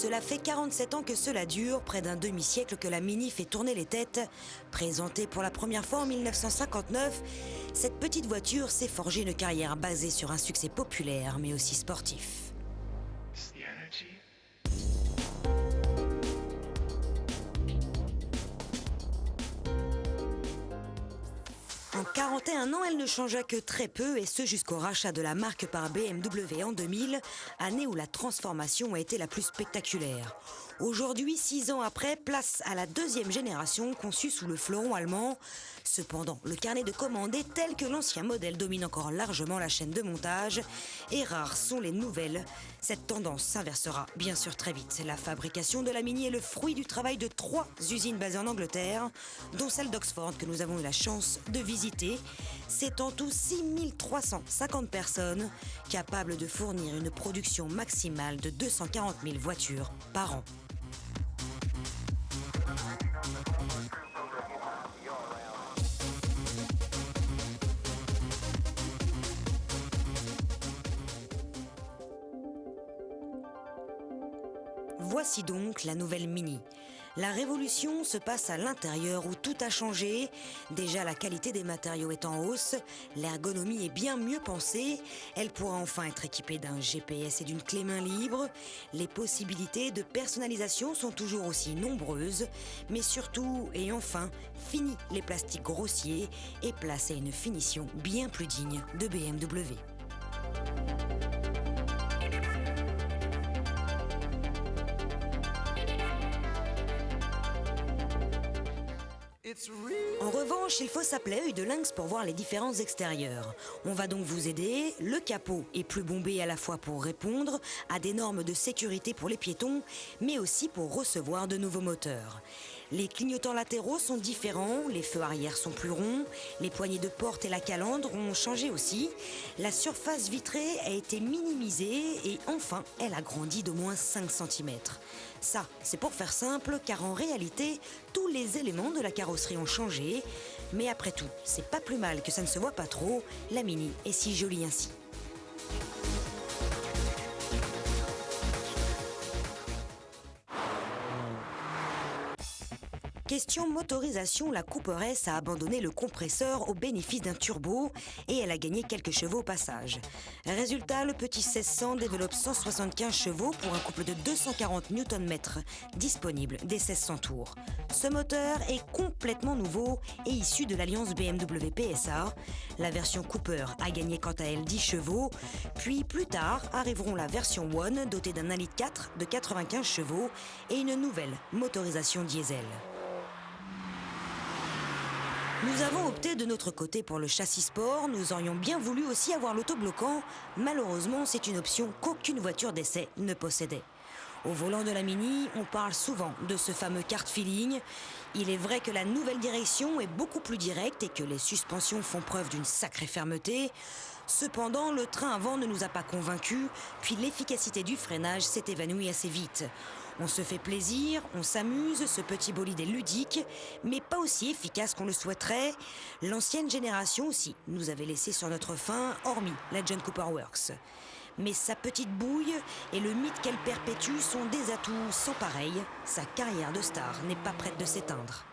Cela fait 47 ans que cela dure, près d'un demi-siècle que la Mini fait tourner les têtes. Présentée pour la première fois en 1959, cette petite voiture s'est forgée une carrière basée sur un succès populaire, mais aussi sportif. En 41 ans, elle ne changea que très peu, et ce jusqu'au rachat de la marque par BMW en 2000, année où la transformation a été la plus spectaculaire. Aujourd'hui, 6 ans après, place à la deuxième génération conçue sous le fleuron allemand. Cependant, le carnet de commandes est tel que l'ancien modèle domine encore largement la chaîne de montage, et rares sont les nouvelles. Cette tendance s'inversera bien sûr très vite. La fabrication de la Mini est le fruit du travail de 3 usines basées en Angleterre, dont celle d'Oxford que nous avons eu la chance de visiter. C'est en tout 6350 personnes capables de fournir une production maximale de 240 000 voitures par an. Voici donc la nouvelle Mini. La révolution se passe à l'intérieur où tout a changé. Déjà, la qualité des matériaux est en hausse, l'ergonomie est bien mieux pensée, elle pourra enfin être équipée d'un GPS et d'une clé main libre. Les possibilités de personnalisation sont toujours aussi nombreuses, mais surtout, et enfin, fini les plastiques grossiers et place à une finition bien plus digne de BMW. En revanche, il faut s'appeler œil de lynx pour voir les différences extérieures. On va donc vous aider. Le capot est plus bombé à la fois pour répondre à des normes de sécurité pour les piétons, mais aussi pour recevoir de nouveaux moteurs. Les clignotants latéraux sont différents, les feux arrière sont plus ronds, les poignées de porte et la calandre ont changé aussi. La surface vitrée a été minimisée et enfin, elle a grandi d'au moins 5 cm. Ça, c'est pour faire simple, car en réalité, tous les éléments de la carrosserie ont changé. Mais après tout, c'est pas plus mal que ça ne se voit pas trop, la Mini est si jolie ainsi. Question motorisation, la Cooper S a abandonné le compresseur au bénéfice d'un turbo et elle a gagné quelques chevaux au passage. Résultat, le petit 1600 développe 175 chevaux pour un couple de 240 Nm disponible dès 1600 tours. Ce moteur est complètement nouveau et issu de l'alliance BMW PSA. La version Cooper a gagné quant à elle 10 chevaux, puis plus tard arriveront la version One dotée d'un 1,4 litre de 95 chevaux et une nouvelle motorisation diesel. Nous avons opté de notre côté pour le châssis sport, nous aurions bien voulu aussi avoir l'autobloquant. Malheureusement, c'est une option qu'aucune voiture d'essai ne possédait. Au volant de la Mini, on parle souvent de ce fameux kart feeling. Il est vrai que la nouvelle direction est beaucoup plus directe et que les suspensions font preuve d'une sacrée fermeté. Cependant, le train avant ne nous a pas convaincus, puis l'efficacité du freinage s'est évanouie assez vite. On se fait plaisir, on s'amuse, ce petit bolide est ludique, mais pas aussi efficace qu'on le souhaiterait. L'ancienne génération aussi nous avait laissé sur notre faim, hormis la John Cooper Works. Mais sa petite bouille et le mythe qu'elle perpétue sont des atouts sans pareil. Sa carrière de star n'est pas prête de s'éteindre.